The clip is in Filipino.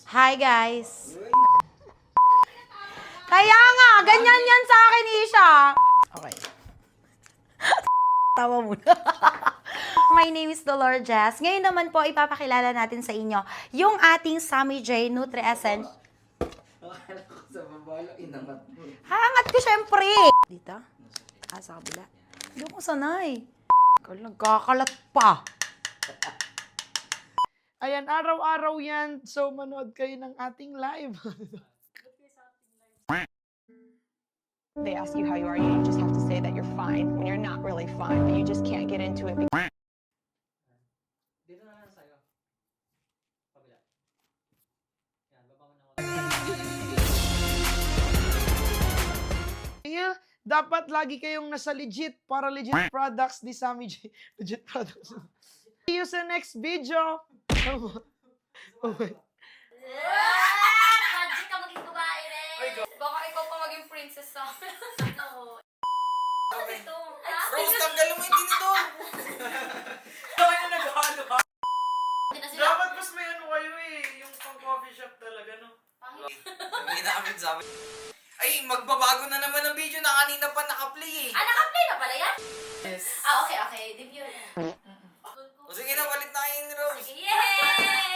Hi guys! Kaya nga, ganyan yan sa akin, Isha. Okay. Tawa muna. My name is Dolores. Ngayon naman po, ipapakilala natin sa inyo yung ating Sammy J Nutri Essence. Akala ko sa babalo, inangat mo. Hangat ko syempre! Dito? Sa kabila. Hindi ko sanay. Nagkakalat pa. Ayan, araw-araw yan. So, manood kayo ng ating live. They ask you how you are, you just have to say that you're fine when you're not really fine, but you just can't get into it. Dito na lang sa'yo. Pabila. Yan, baba mo na ako. Kaya, dapat lagi kayong nasa legit para legit products ni Sammy J. Legit products. See you sa next video. Oh, wait. Magic ka maging babae rin. Baka ikaw pa maging princess sa amin. No. Ano ito? Rose, tanggalin mo yung tinidor! Kaya na naghalo ha? Hindi na sila. Dapat mas may ano kayo eh. Yung pang coffee shop talaga, no? Sabi namin sabi. Ay, magbabago na naman ang video na kanina pa naka-play eh. Naka-play na pala yan? Yes. Okay. Debut na. O sige na, palit na kayo ni Rose. Sige, yay!